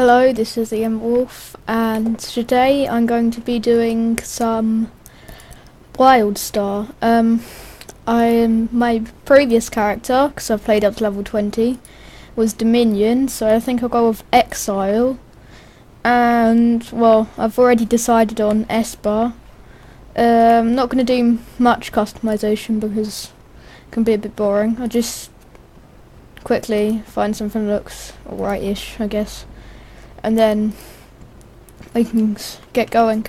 Hello, this is TheEmberWolf, and today I'm going to be doing some Wildstar. My previous character, because I've played up to level 20, was Dominion, so I think I'll go with Exile. And, well, I've already decided on S-Bar. I'm not going to do much customization because it can be a bit boring. I'll just quickly find something that looks alright-ish, I guess. And then I can get going.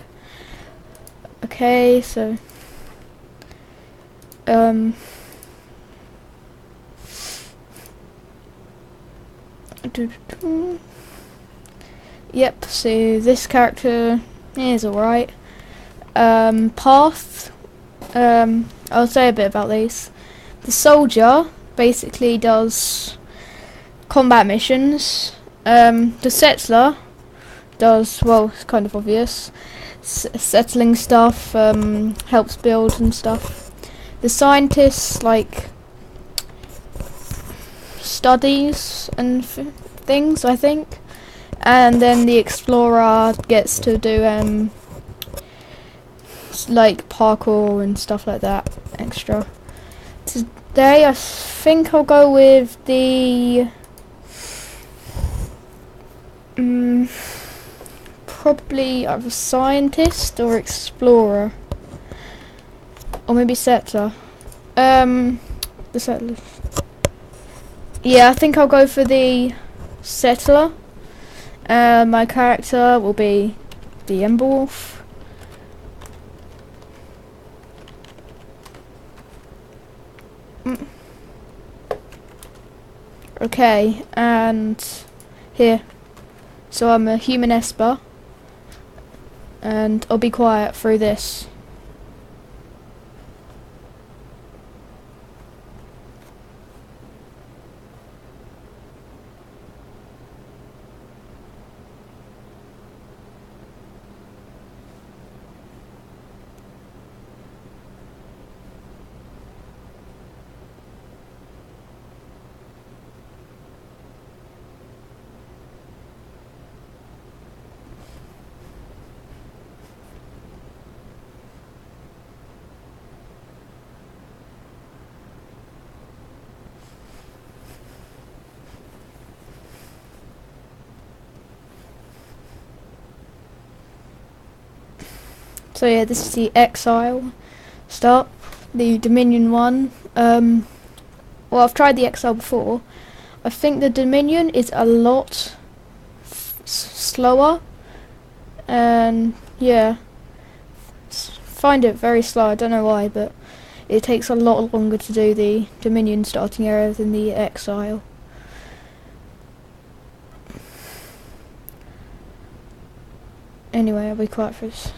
Okay, so yep, so this character is alright. Path, I'll say a bit about these. The soldier basically does combat missions. The settler does, well, it's kind of obvious, settling stuff, helps build and stuff. The scientist, like, studies and things, I think. And then the explorer gets to do, like, parkour and stuff like that, extra. Today, I think I'll go with the probably either scientist or explorer, or maybe settler. The settler. Yeah, I think I'll go for the settler. My character will be TheEmberWolf. Okay, and here. So I'm a human Esper, and I'll be quiet through this. So yeah, this is the exile start, the Dominion one. Well, I've tried the exile before. I think the Dominion is a lot slower, and yeah, find it very slow. I don't know why, but it takes a lot longer to do the Dominion starting area than the exile. Anyway, I'll be quiet for this.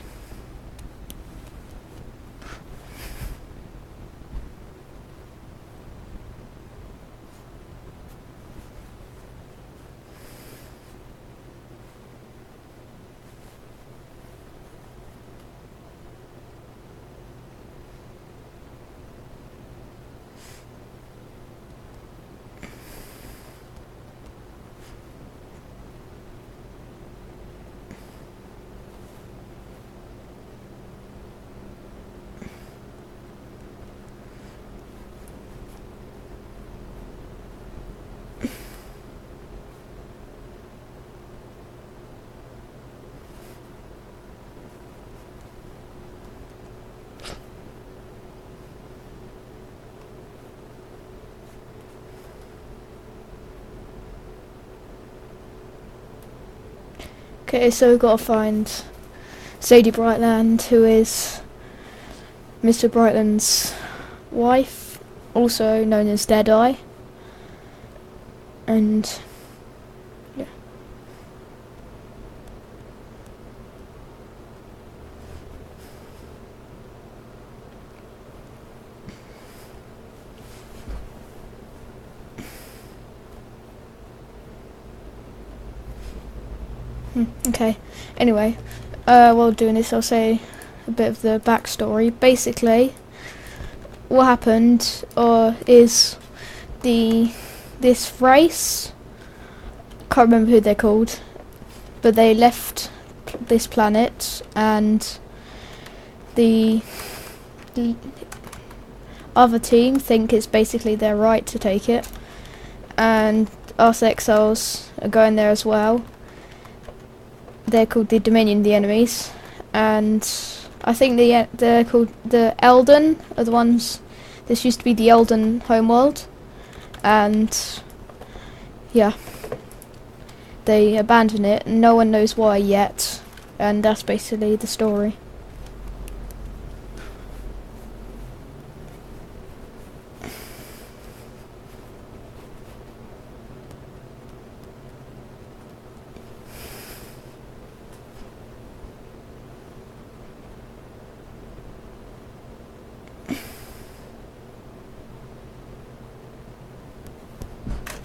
Okay, so we've got to find Sadie Brightland, who is Mr. Brightland's wife, also known as Deadeye. And yeah. Okay, anyway, while doing this I'll say a bit of the backstory. Basically, what happened is this race, can't remember who they're called, but they left this planet, and the other team think it's basically their right to take it, and us exiles are going there as well. They're called the Dominion, the enemies, and I think they're called the Elden are the ones. This used to be the Elden homeworld, and yeah, they abandoned it, and no one knows why yet, and that's basically the story.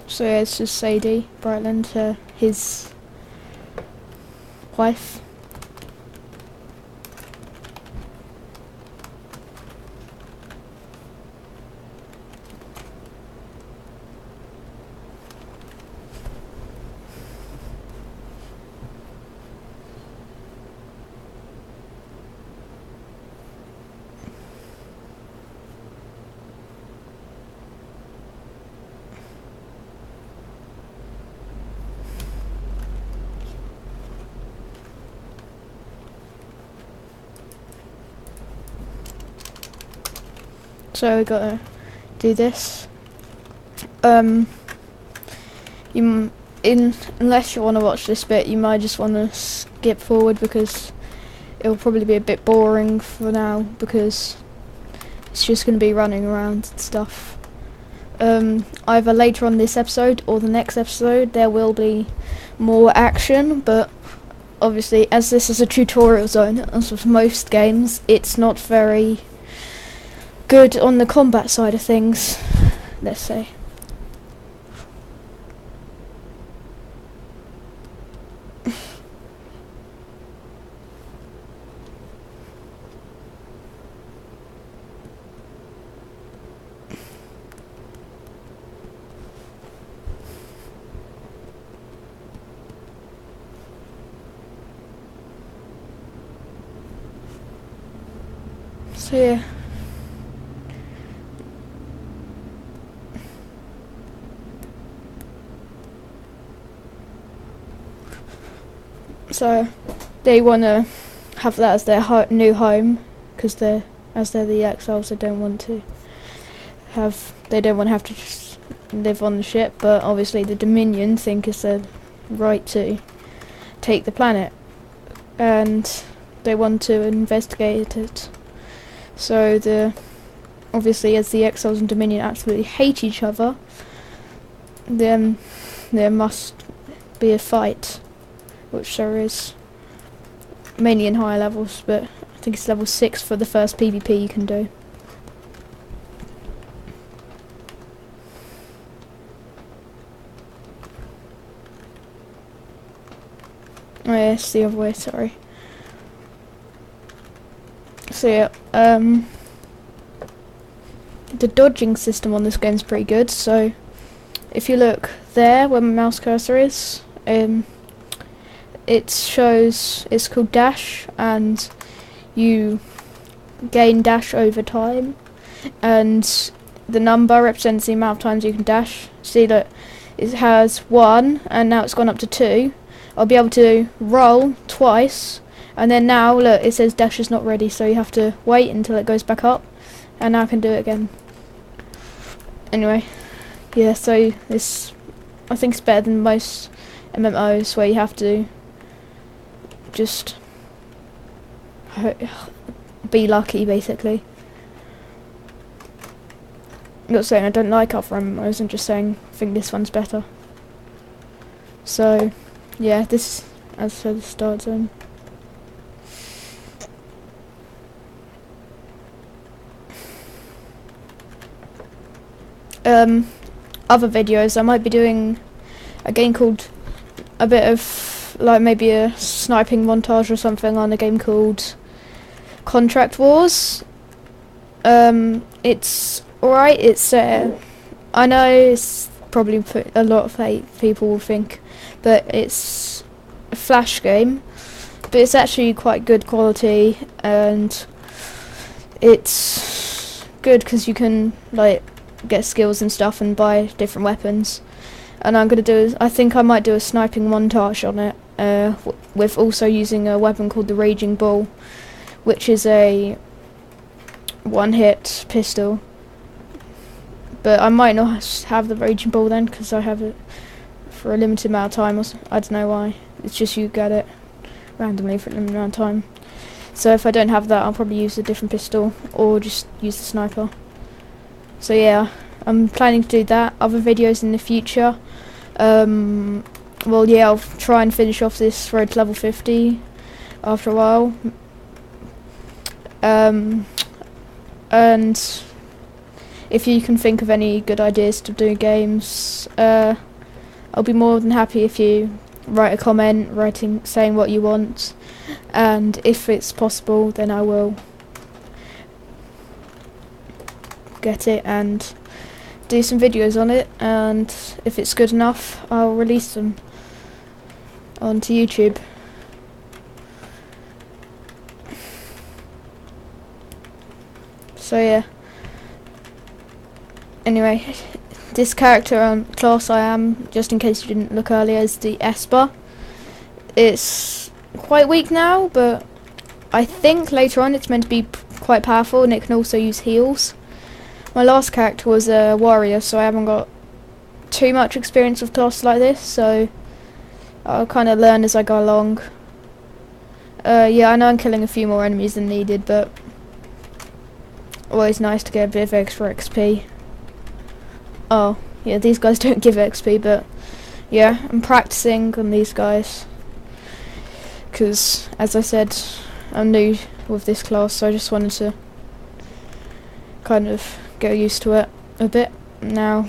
So yeah, it's just Sadie Brightland, his wife. So we gotta do this. Unless you want to watch this bit, you might just want to skip forward because it'll probably be a bit boring for now because it's just gonna be running around and stuff. Either later on this episode or the next episode there will be more action, but obviously as this is a tutorial zone, as with most games, it's not very good on the combat side of things, let's say. So yeah. So they want to have that as their new home because they're the exiles. They don't want to have to just live on the ship. But obviously the Dominion think it's their right to take the planet, and they want to investigate it. So obviously as the exiles and Dominion absolutely hate each other, then there must be a fight. Which there is, mainly in higher levels, but I think it's level 6 for the first PvP you can do. Oh yeah, it's the other way, sorry. So yeah, the dodging system on this game is pretty good, so if you look there where my mouse cursor is, it shows it's called dash, and you gain dash over time, and the number represents the amount of times you can dash. See that it has 1 and now it's gone up to 2. I'll be able to roll twice, and then now look, it says dash is not ready, so you have to wait until it goes back up, and now I can do it again. Anyway, yeah, so this I think it's better than most MMOs where you have to just be lucky, basically. I'm not saying I don't like other MMOs, I'm just saying I think this one's better. So yeah, this as for the start zone. Other videos I might be doing a game called a bit of like maybe a sniping montage or something on a game called Contract Wars. It's alright, it's I know it's probably a lot of people will think, but it's Flash game, but it's actually quite good quality, and it's good because you can like get skills and stuff and buy different weapons. And I think I might do a sniping montage on it, with also using a weapon called the Raging Bull, which is a one-hit pistol. But I might not have the Raging Bull then, because I have it for a limited amount of time. I don't know why. It's just you get it randomly for a limited amount of time. So if I don't have that, I'll probably use a different pistol or just use the sniper. So yeah, I'm planning to do that. Other videos in the future. Well, yeah, I'll try and finish off this road to level 50 after a while. And if you can think of any good ideas to do games, I'll be more than happy if you write a comment saying what you want, and if it's possible then I will get it and do some videos on it, and if it's good enough I'll release them onto YouTube. So yeah, anyway, this character class I am, just in case you didn't look earlier, is the Esper. It's quite weak now, but I think later on it's meant to be quite powerful, and it can also use heals. My last character was a warrior, so I haven't got too much experience with classes like this, so I'll kind of learn as I go along. Yeah, I know I'm killing a few more enemies than needed, but always nice to get a bit of extra XP. Oh, yeah, these guys don't give XP, but yeah, I'm practicing on these guys. Because, as I said, I'm new with this class, so I just wanted to kind of get used to it a bit. Now,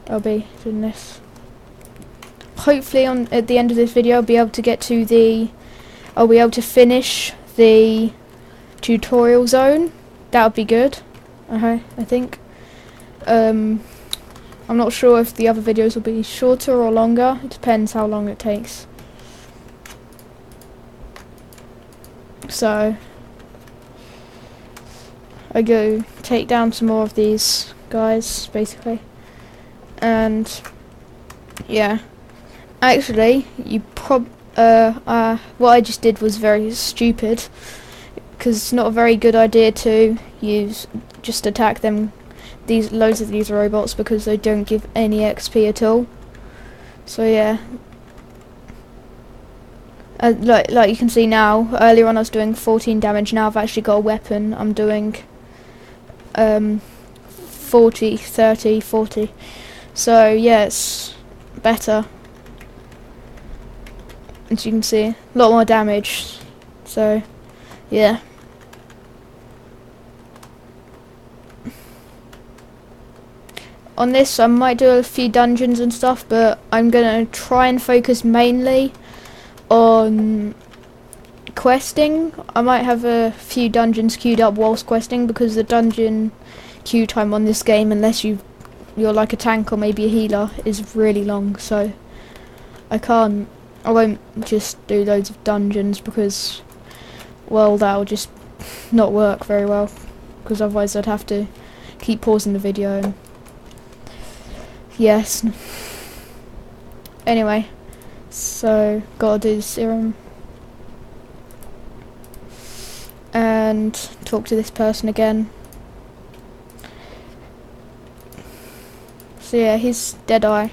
I'll be doing this. Hopefully, at the end of this video, I'll be able to finish the tutorial zone. That would be good. I think. I'm not sure if the other videos will be shorter or longer. It depends how long it takes. So I go take down some more of these guys, basically. And yeah, actually, what I just did was very stupid, because it's not a very good idea to just attack them. Loads of these robots, because they don't give any XP at all. So yeah, like you can see now, earlier on I was doing 14 damage. Now I've actually got a weapon. I'm doing 40, 30, 40. So yeah, it's better. As you can see, a lot more damage. So yeah. On this I might do a few dungeons and stuff, but I'm gonna try and focus mainly on questing. I might have a few dungeons queued up whilst questing, because the dungeon queue time on this game, unless you're like a tank or maybe a healer, is really long. So I won't just do loads of dungeons, because, well, that'll just not work very well, because otherwise I'd have to keep pausing the video and yes. Anyway, so gotta do the serum and talk to this person again. So yeah, he's Deadeye.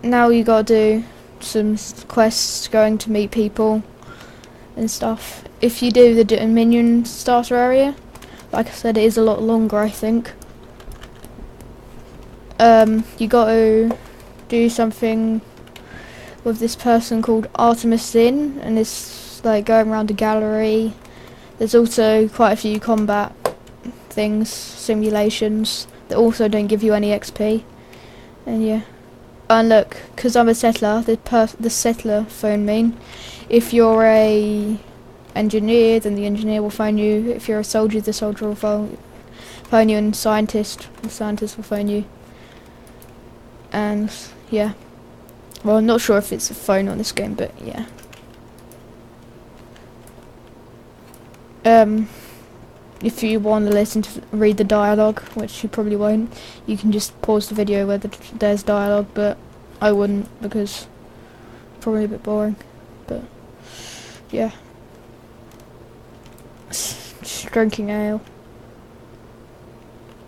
Now you gotta do some quests, going to meet people and stuff. If you do the Dominion starter area, like I said, it is a lot longer, I think. You got to do something with this person called Artemis Sin, and it's like going around a gallery. There's also quite a few combat things, simulations, that also don't give you any XP. And yeah. And look, because I'm a settler, the settler phoned me. If you're a engineer, then the engineer will phone you. If you're a soldier, the soldier will phone you, and the scientist will phone you. And yeah, Well, I'm not sure if it's a phone on this game, but yeah. If you want to listen to read the dialogue, which you probably won't, you can just pause the video where there's dialogue, but I wouldn't because probably a bit boring. But yeah, just drinking ale.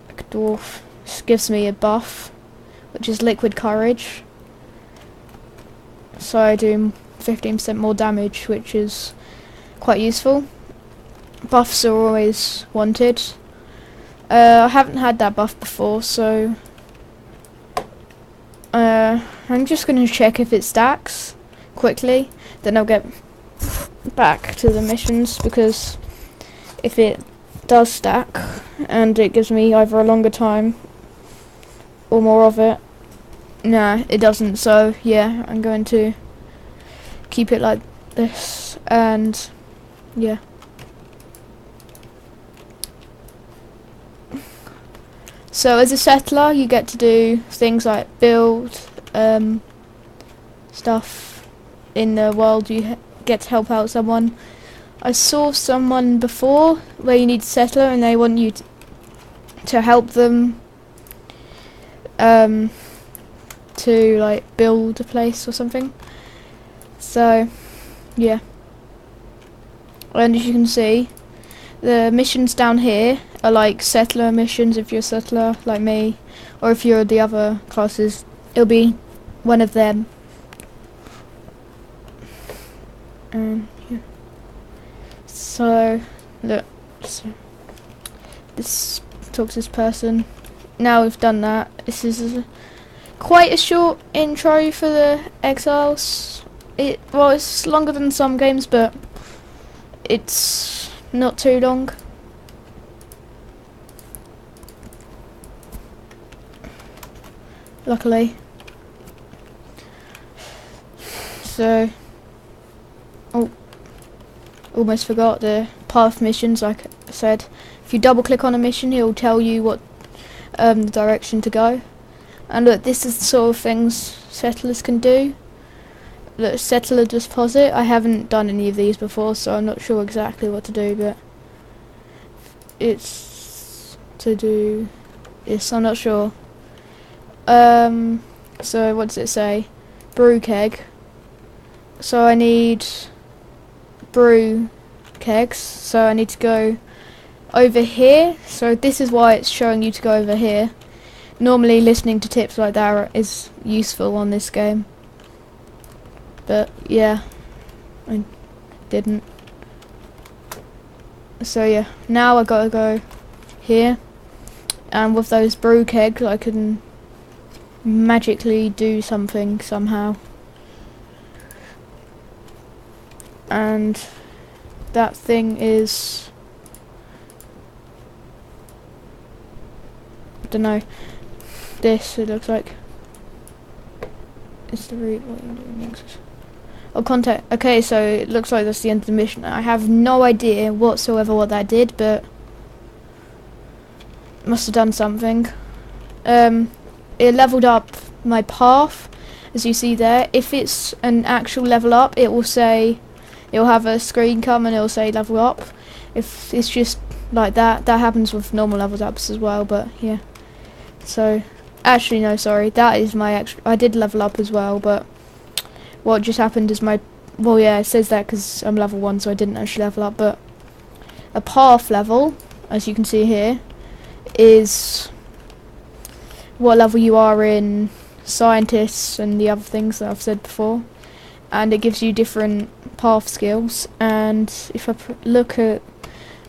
Like a dwarf. This gives me a buff, which is liquid courage. So I do 15% more damage, which is quite useful. Buffs are always wanted. I haven't had that buff before, so I'm just going to check if it stacks quickly, then I'll get back to the missions, because if it does stack and it gives me either a longer time or more of it, nah, it doesn't, so yeah, I'm going to keep it like this, and yeah. So as a settler, you get to do things like build stuff in the world. You get to help out someone. I saw someone before where you need a settler and they want you to help them to like build a place or something. So yeah, and as you can see, the missions down here are like settler missions if you're a settler like me, or if you're the other classes, it'll be one of them. Yeah. So look, this talks to this person. Now we've done that, this is quite a short intro for the Exiles. Well, it's longer than some games, but it's not too long. Luckily. So, oh, almost forgot the path missions. Like I said, if you double click on a mission, he'll tell you what the direction to go. And look, this is the sort of things settlers can do. Look, settler deposit. I haven't done any of these before, so I'm not sure exactly what to do, but it's to do this. I'm not sure. So what does it say? Brew keg. So I need brew kegs. So I need to go over here. So this is why it's showing you to go over here. Normally listening to tips like that is useful on this game. But yeah, I didn't. So yeah, now I gotta go here. And with those brew kegs I can magically do something somehow, and that thing is, I don't know, this, it looks like it's the route. What are you doing next? Oh, contact. Okay, so it looks like that's the end of the mission. I have no idea whatsoever what that did, but must have done something. It leveled up my path, as you see there. If it's an actual level up, it will say, it'll have a screen come and it'll say level up. If it's just like that, that happens with normal levels ups as well, but yeah. So, actually no, sorry, that is my actual, I did level up as well, but what just happened is my, well yeah, it says that because I'm level 1, so I didn't actually level up, but a path level, as you can see here, is what level you are in scientists and the other things that I've said before, and it gives you different path skills. And if I look at,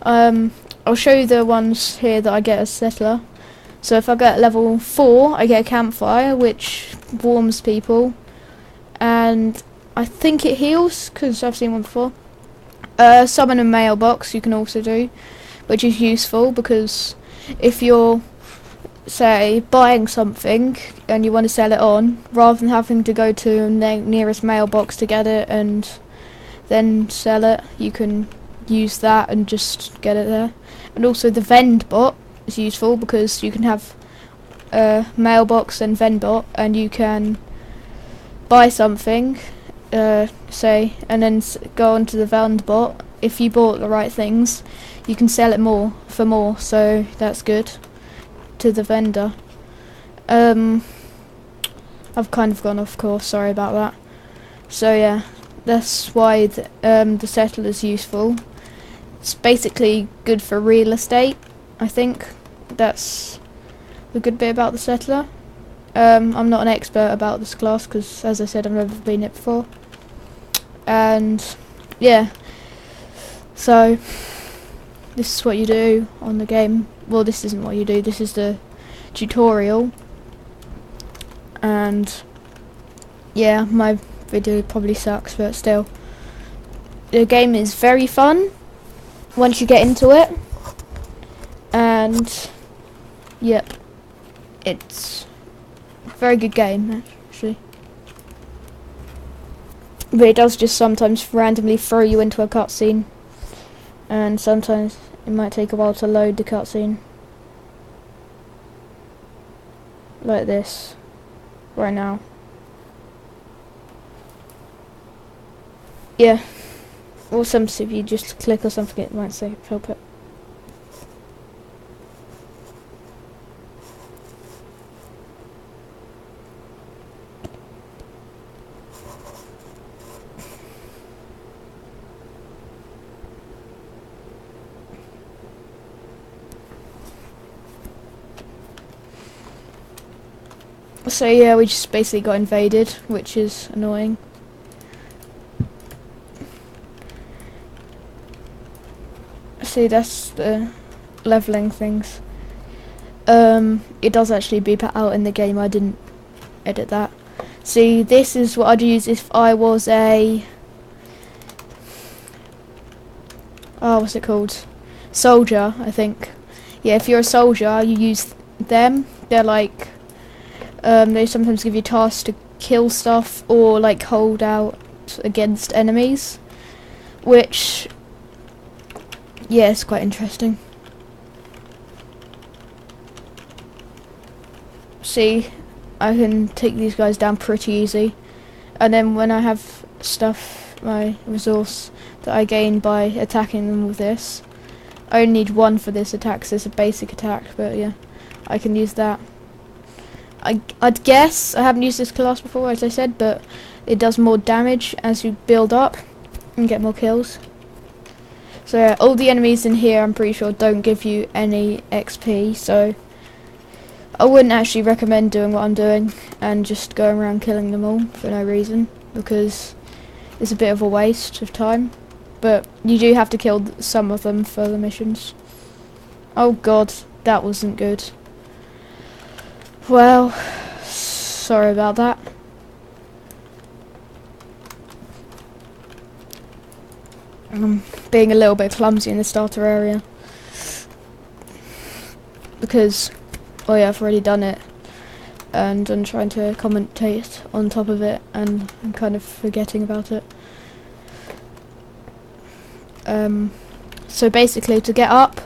I'll show you the ones here that I get as settler. So if I get level 4, I get a campfire, which warms people, and I think it heals, because I've seen one before. Summon a mailbox you can also do, which is useful, because if you're, say, buying something and you want to sell it on, rather than having to go to the nearest mailbox to get it and then sell it, you can use that and just get it there. And also the vend bot is useful, because you can have a mailbox and vend bot, and you can buy something, say, and then go onto the Vendbot. If you bought the right things, you can sell it for more, so that's good to the vendor. I've kind of gone off course, sorry about that. So yeah, that's why the settler is useful. It's basically good for real estate, I think. That's the good bit about the settler. I'm not an expert about this class because, as I said, I've never been it before. And yeah, so this is what you do on the game. Well, this isn't what you do, this is the tutorial. And yeah, my video probably sucks, but still, the game is very fun once you get into it. And yep, it's a very good game actually, but it does just sometimes randomly throw you into a cutscene, and sometimes it might take a while to load the cutscene, like this right now. Yeah, or sometimes if you just click or something, it might say help it. So yeah, we just basically got invaded, which is annoying. See, that's the leveling things. It does actually beep it out in the game, I didn't edit that. See, this is what I'd use if I was a... oh, what's it called? Soldier, I think. Yeah, if you're a soldier, you use them. They're like... they sometimes give you tasks to kill stuff or like hold out against enemies, which, yeah, it's quite interesting. See, I can take these guys down pretty easy, and then when I have stuff, my resource that I gain by attacking them with this, I only need one for this attack, so it's a basic attack, but yeah, I can use that. I'd guess, I haven't used this class before, as I said, but it does more damage as you build up and get more kills. So yeah, all the enemies in here, I'm pretty sure, don't give you any XP, so I wouldn't actually recommend doing what I'm doing and just going around killing them all for no reason, because it's a bit of a waste of time. But you do have to kill some of them for the missions. Oh god, that wasn't good. Well, sorry about that. I'm being a little bit clumsy in the starter area because, oh yeah, I've already done it and I'm trying to commentate on top of it and I'm kind of forgetting about it. So basically, to get up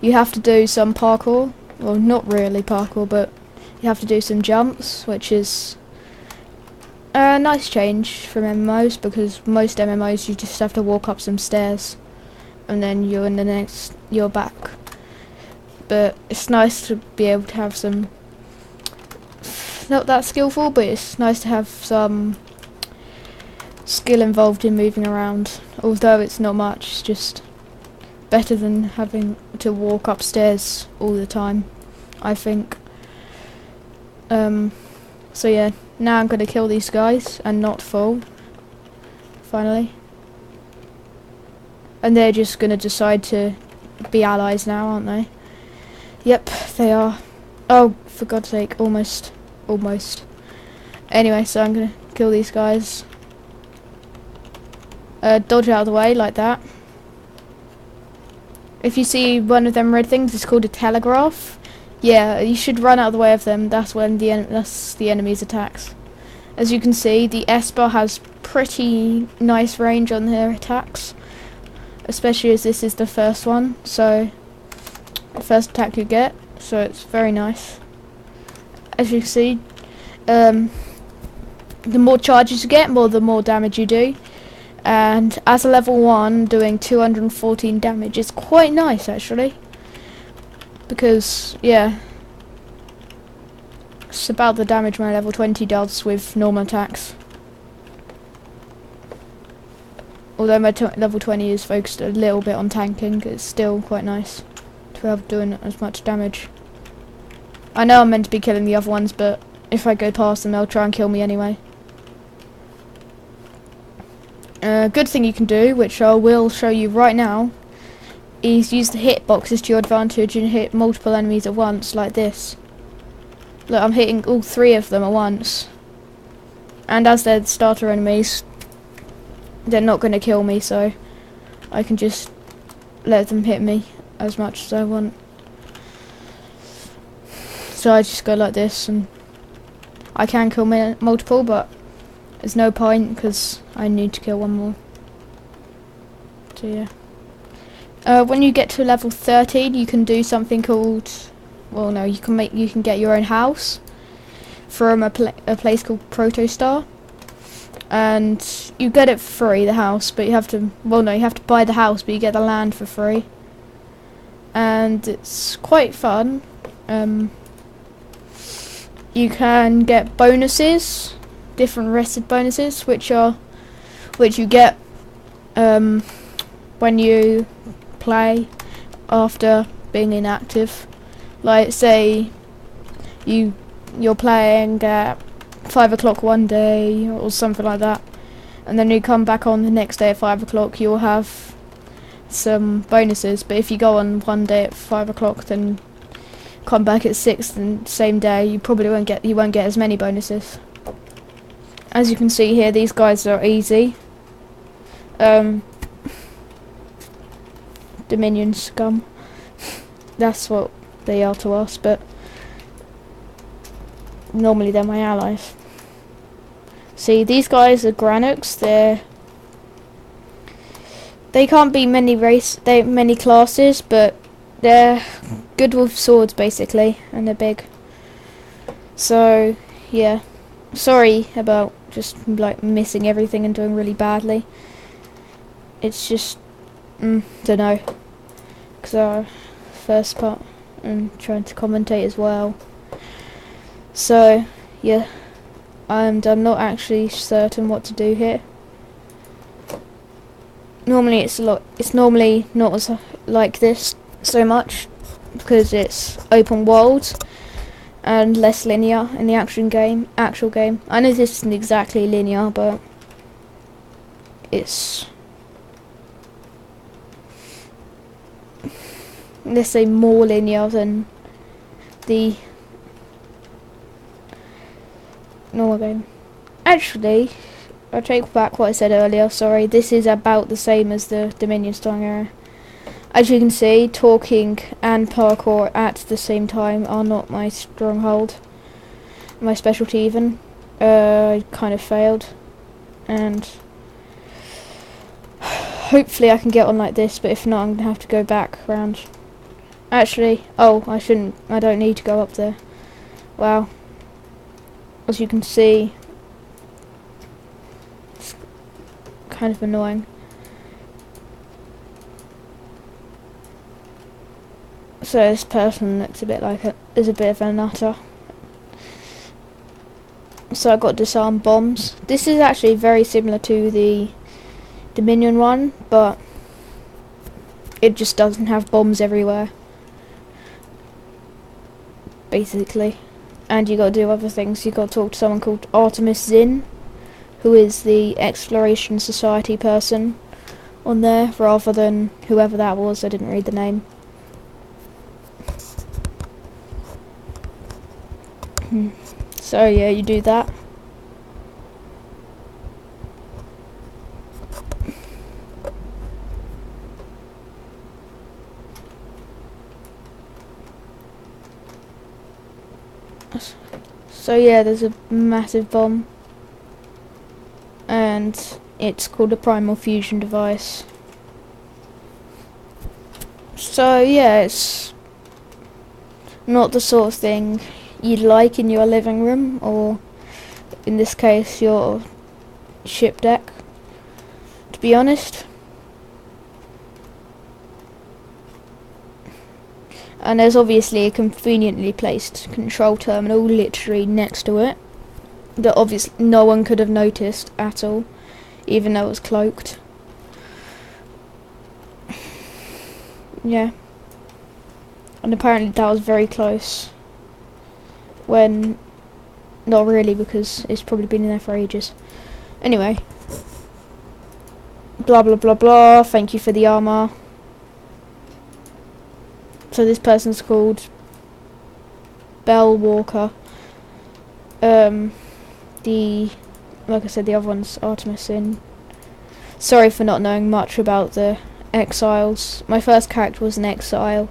you have to do some parkour. Well, not really parkour, but you have to do some jumps, which is a nice change from MMOs, because most MMOs you just have to walk up some stairs and then you're in the next, you're back. But it's nice to be able to have some, not that skillful, but it's nice to have some skill involved in moving around, although it's not much. It's just better than having to walk upstairs all the time, I think. So yeah, now I'm going to kill these guys and not fall, finally. And they're just going to decide to be allies now, aren't they? Yep, they are. Oh, for God's sake, almost. Anyway, so I'm going to kill these guys. Dodge out of the way, like that. If you see one of them red things, it's called a telegraph. Yeah, you should run out of the way of them. That's when that's the enemy's attacks. As you can see, the Esper has pretty nice range on their attacks, especially as this is the first one. So the first attack you get, so it's very nice. As you can see, the more charges you get, the more damage you do. And as a level 1, doing 214 damage is quite nice actually. Because, yeah, it's about the damage my level 20 does with normal attacks. Although my level 20 is focused a little bit on tanking, it's still quite nice to have doing as much damage. I know I'm meant to be killing the other ones, but if I go past them, they'll try and kill me anyway. Good thing you can do, which I will show you right now, is use the hitboxes to your advantage and hit multiple enemies at once, like this. Look, I'm hitting all 3 of them at once. And as they're starter enemies, they're not going to kill me, so I can just let them hit me as much as I want. So I just go like this, and I can kill multiple, but there's no point because I need to kill one more. So yeah. When you get to level 13, you can do something called, well, no, you can get your own house from a place called Protostar, and you get it for free, the house, but you have to, well, no, you have to buy the house, but you get the land for free, and it's quite fun. You can get bonuses, different rested bonuses, which you get when you play after being inactive. Like, say you're playing at 5 o'clock one day or something like that, and then you come back on the next day at 5 o'clock, you'll have some bonuses. But if you go on one day at 5 o'clock, then come back at 6 and same day, you probably won't get as many bonuses. As you can see here, these guys are easy. Dominion scum. That's what they are to us, but normally they're my allies. See, these guys are Granuks. They can't be many classes, but they're good with swords basically, and they're big. So yeah, sorry about just like missing everything and doing really badly. It's just don't know, because our first part and trying to commentate as well. So yeah, I'm not actually certain what to do here. Normally it's normally not as like this so much, because it's open world and less linear in the actual game. I know this isn't exactly linear, but it's, let's say, more linear than the normal game. Actually, I take back what I said earlier, sorry, this is about the same as the Dominion Starting Area. As you can see, talking and parkour at the same time are not my stronghold, my specialty even. I kind of failed, and hopefully I can get on like this, but if not, I'm going to have to go back around. Actually, oh, I don't need to go up there. Wow. As you can see, it's kind of annoying. So this person looks a bit like is a bit of a nutter. So I got disarm bombs. This is actually very similar to the Dominion one, but it just doesn't have bombs everywhere, basically. And you got to do other things. You got to talk to someone called Artemis Zinn, who is the Exploration Society person on there, rather than whoever that was. I didn't read the name. So yeah, you do that. So yeah, there's a massive bomb, and it's called a primal fusion device. So yeah, it's not the sort of thing you'd like in your living room, or in this case your ship deck, to be honest. And there's obviously a conveniently placed control terminal literally next to it that obviously no one could have noticed at all, even though it was cloaked. Yeah. And apparently that was very close. When not really, because it's probably been in there for ages. Anyway. Blah blah blah blah, thank you for the armor. So this person's called Bell Walker. Like I said, the other one's Artemisin. Sorry for not knowing much about the exiles. My first character was an exile,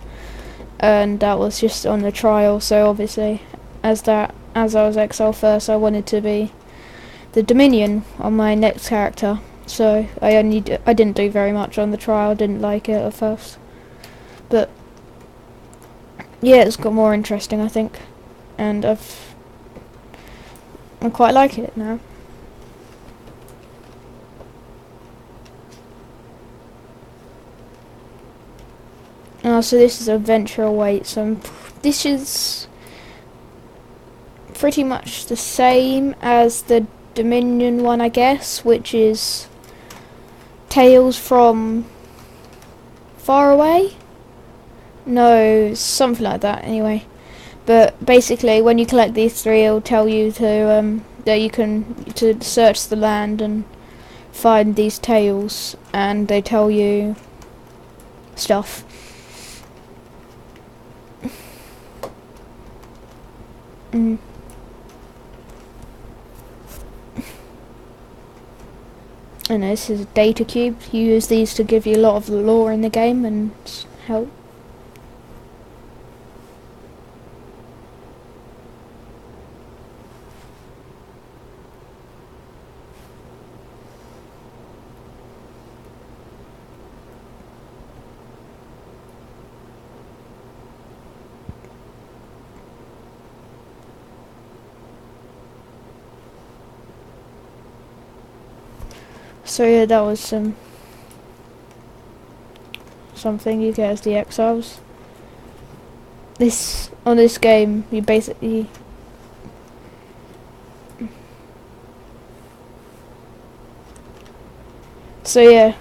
and that was just on the trial. So obviously, as I was exile first, I wanted to be the Dominion on my next character. So I didn't do very much on the trial. Didn't like it at first, but yeah, it's got more interesting, I think, and I quite like it now. So this is Adventure Awaits. This is pretty much the same as the Dominion one, I guess, which is Tales from Far Away? No, something like that, anyway. But basically, when you collect these three, it'll tell you to that you can to search the land and find these tales, and they tell you stuff. And this is a data cube. You use these to give you a lot of the lore in the game and help. So yeah, that was something you get as the exiles. On this game, you basically so yeah,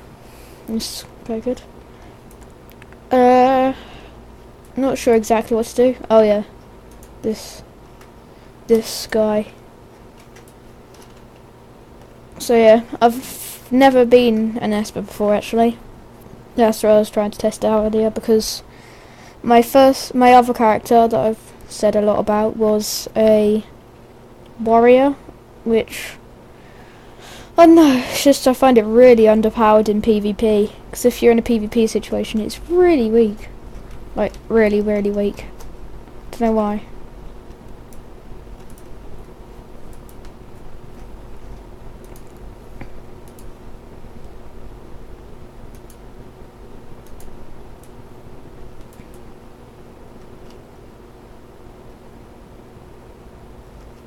it's quite good. Not sure exactly what to do. Oh yeah, this guy. So yeah, I've never been an Esper before, actually. That's what I was trying to test out earlier, because my other character that I've said a lot about was a warrior, which I don't know, it's just I find it really underpowered in PvP, because if you're in a PvP situation, it's really weak, like really weak. Don't know why.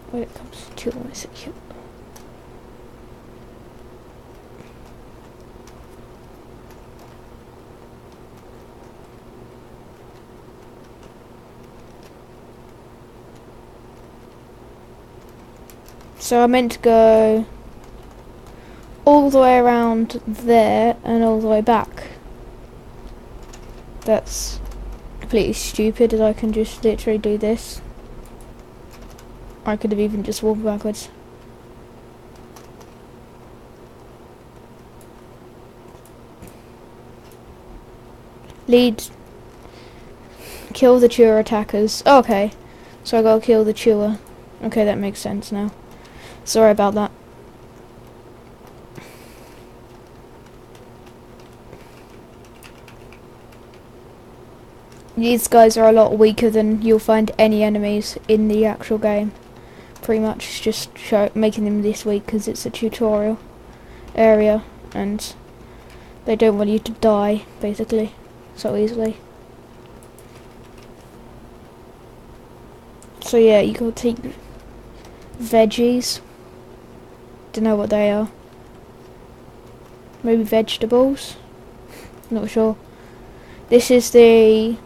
When it comes to this, so I meant to go all the way around there and all the way back. That's completely stupid, as I can just literally do this. I could have even just walked backwards. Kill the chewer attackers. Oh, okay, so I gotta kill the chewer. Okay, that makes sense now. Sorry about that. These guys are a lot weaker than you'll find any enemies in the actual game. Pretty much just making them this weak because it's a tutorial area and they don't want you to die, basically, so easily. So yeah, you gotta take veggies. Don't know what they are. Maybe vegetables? Not sure. This is the...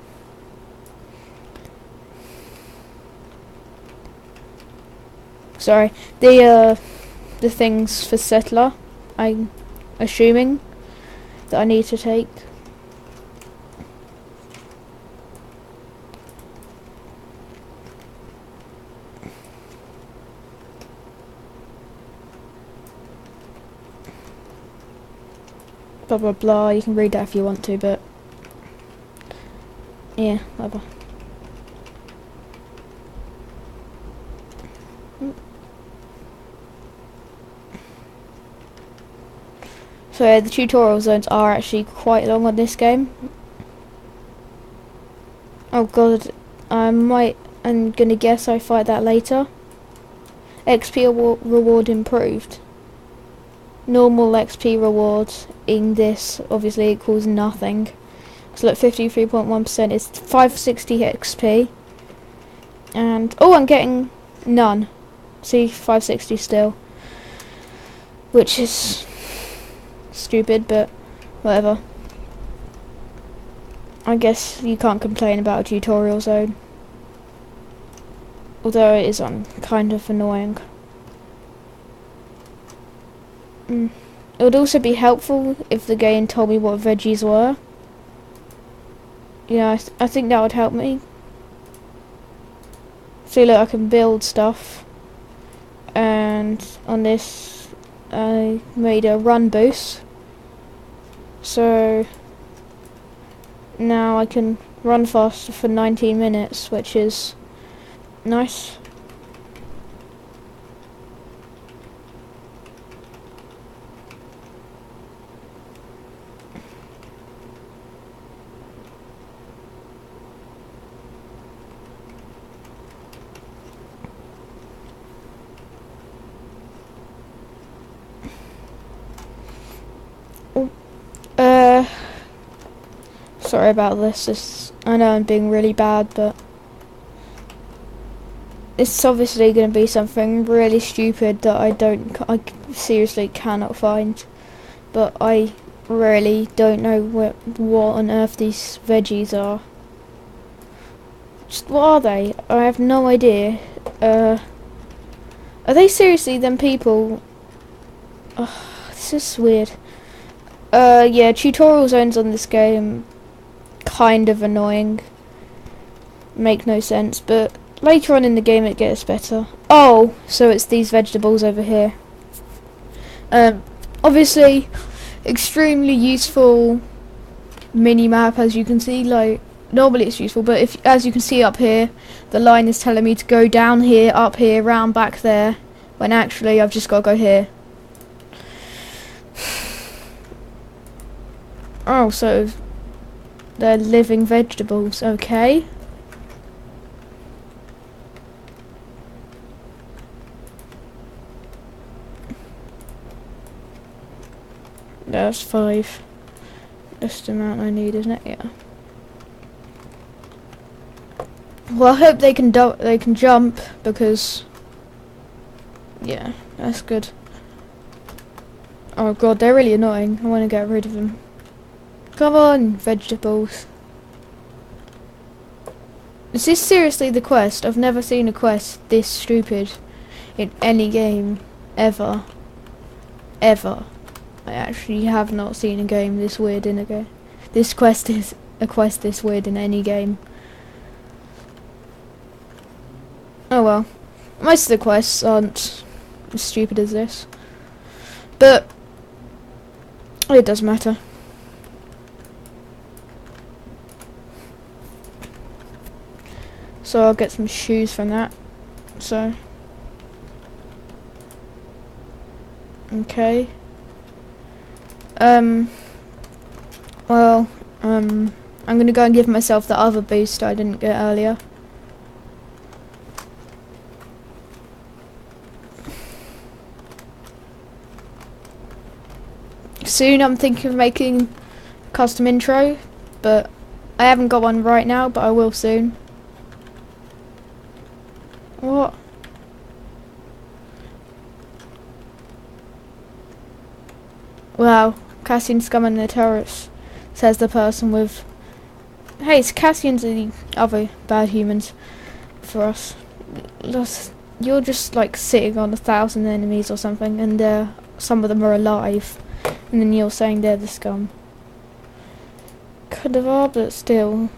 Sorry. The things for settler. I'm assuming that I need to take. Blah blah blah, you can read that if you want to, but yeah, whatever. So yeah, the tutorial zones are actually quite long on this game. Oh god, I'm gonna guess I fight that later. XP reward improved. Normal XP rewards in this obviously equals nothing. So look, 53.1% is 560 XP. And oh, I'm getting none. See, 560 still. Which is stupid, but whatever. I guess you can't complain about a tutorial zone. Although it is kind of annoying. It would also be helpful if the game told me what veggies were. Yeah, I think that would help me. See, look, I can build stuff. And on this, I made a run boost. So now I can run faster for 19 minutes, which is nice. Sorry about this. I know I'm being really bad, but it's obviously going to be something really stupid that I seriously cannot find. But I really don't know what on earth these veggies are. Just what are they? I have no idea. Are they seriously them people? This is weird. Yeah, tutorial zones on this game kind of annoying. Make no sense, but later on in the game it gets better. Oh, so it's these vegetables over here. Obviously, extremely useful mini-map, as you can see. Like, normally it's useful, but as you can see up here, the line is telling me to go down here, up here, round back there, when actually I've just got to go here. Oh, so they're living vegetables, okay. That's 5. That's the amount I need, isn't it? Yeah. Well, I hope they can jump, because yeah, that's good. Oh god, they're really annoying. I want to get rid of them. Come on, vegetables. Is this seriously the quest? I've never seen a quest this stupid in any game, ever. Ever. I actually have not seen a game this weird in a game. This quest is a quest this weird in any game. Oh well. Most of the quests aren't as stupid as this. But it doesn't matter. So I'll get some shoes from that. So okay. Well, I'm gonna go and give myself the other boost I didn't get earlier. Soon I'm thinking of making a custom intro, but I haven't got one right now, but I will soon. What? Wow, Cassian scum and their terrorists, says the person with... Hey, it's Cassians and the other bad humans for us. You're just like sitting on 1,000 enemies or something, and some of them are alive, and then you're saying they're the scum. Kind of are, but still.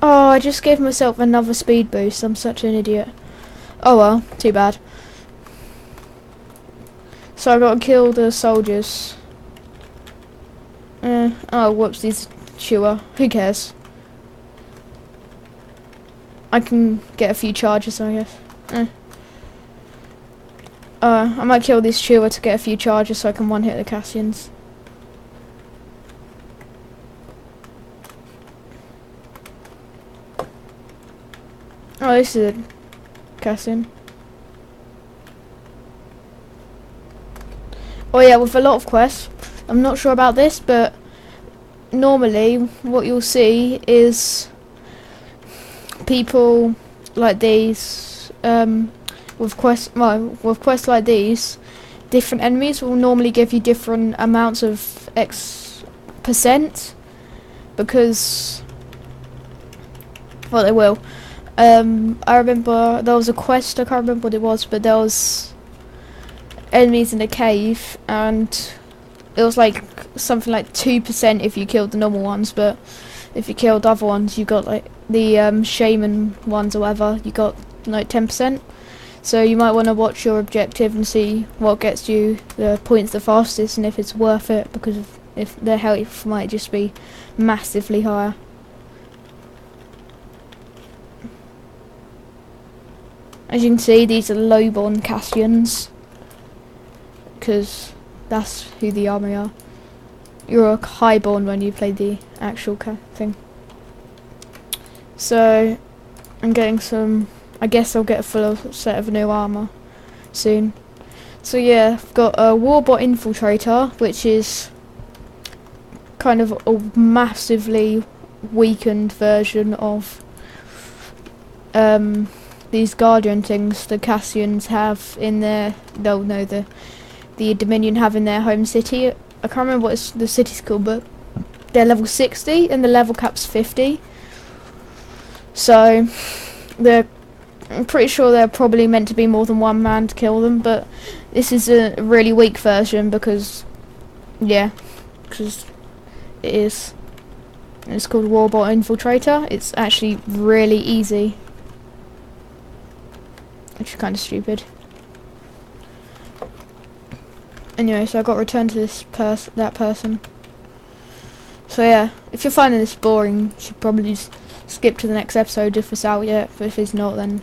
Oh, I just gave myself another speed boost. I'm such an idiot. Oh well, too bad. So I gotta kill the soldiers. Oh, whoops, these chewer. Who cares? I can get a few charges, I guess. I might kill this chewer to get a few charges so I can one-hit the Cassians. Oh, this is a Cassian. Oh yeah, with a lot of quests, I'm not sure about this, but normally what you'll see is people like these, with quests like these, different enemies will normally give you different amounts of X%, because, well, they will. I remember there was a quest, I can't remember what it was, but there was enemies in a cave, and it was like something like 2% if you killed the normal ones, but if you killed other ones, you got like the shaman ones or whatever, you got like 10%. So you might want to watch your objective and see what gets you the points the fastest, and if it's worth it, because if their health might just be massively higher. As you can see, these are low-born Cassians, because that's who the army are. You're a high-born when you play the actual thing. So, I'm getting some... I guess I'll get a full set of new armour soon. So yeah, I've got a Warbot Infiltrator, which is kind of a massively weakened version of these Guardian things the Cassians have in their... the Dominion have in their home city. I can't remember what the city's called, but they're level 60 and the level cap's 50. So I'm pretty sure they're probably meant to be more than one man to kill them, but this is a really weak version because, yeah, because it is. It's called Warbot Infiltrator. It's actually really easy, which is kind of stupid. Anyway, so I got returned to that person. So yeah, if you're finding this boring, you should probably just skip to the next episode if it's out yet. But if it's not, then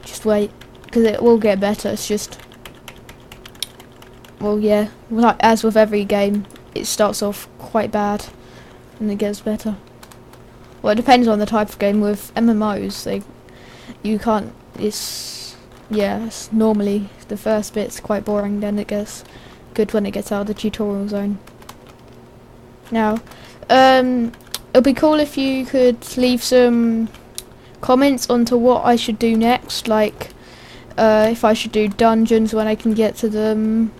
just wait, because it will get better. It's just, well, yeah, like as with every game, it starts off quite bad and it gets better. Well, it depends on the type of game. With MMOs, you can't. It's normally the first bit's quite boring, then it gets good when it gets out of the tutorial zone. Now, it'll be cool if you could leave some comments onto what I should do next, like if I should do dungeons when I can get to them,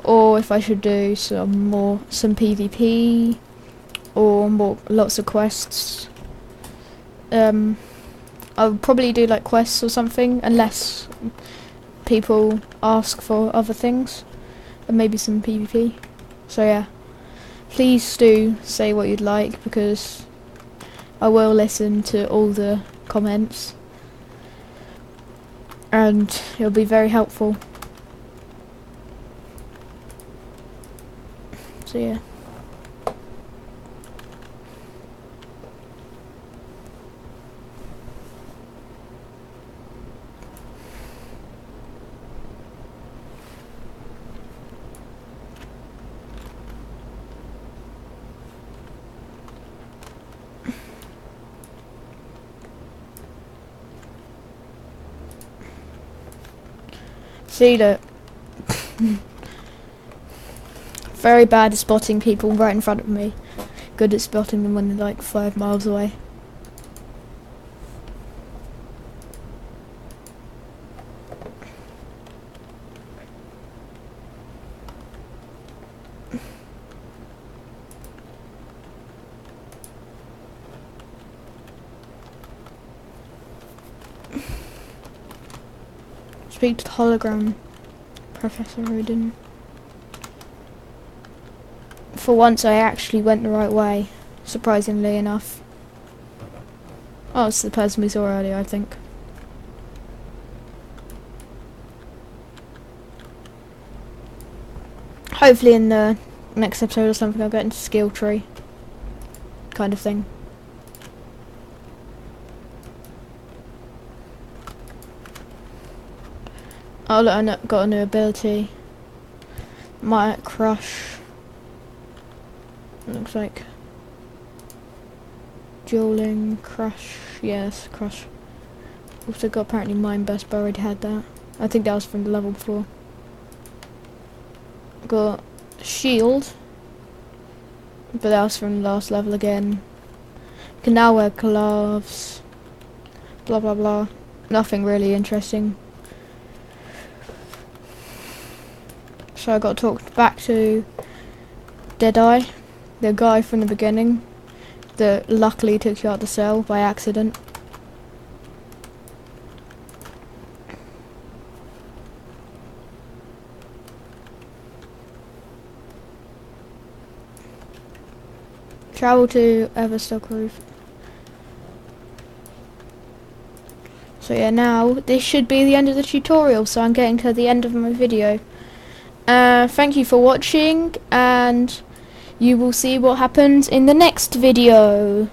or if I should do some PvP, or lots of quests. I'll probably do like quests or something, unless people ask for other things, and maybe some PvP. So yeah, please do say what you'd like, because I will listen to all the comments and it'll be very helpful. So yeah. See that. Very bad at spotting people right in front of me. Good at spotting them when they're like 5 miles away. Speak to the hologram, Professor Odin. For once I actually went the right way, surprisingly enough. Oh, it's the person we saw earlier, I think. Hopefully in the next episode or something I'll get into skill tree. Kind of thing. Oh look, I got a new ability. Might crush. Looks like dueling, crush, yes, crush. Also got apparently mind burst, but I already had that. I think that was from the level before. Got shield, but that was from the last level again. Can now wear gloves. Blah blah blah. Nothing really interesting. So I got talked back to Deadeye, the guy from the beginning that luckily took you out the cell by accident. Travel to Everstock Roof. So yeah, now this should be the end of the tutorial, so I'm getting to the end of my video. Thank you for watching, and you will see what happens in the next video.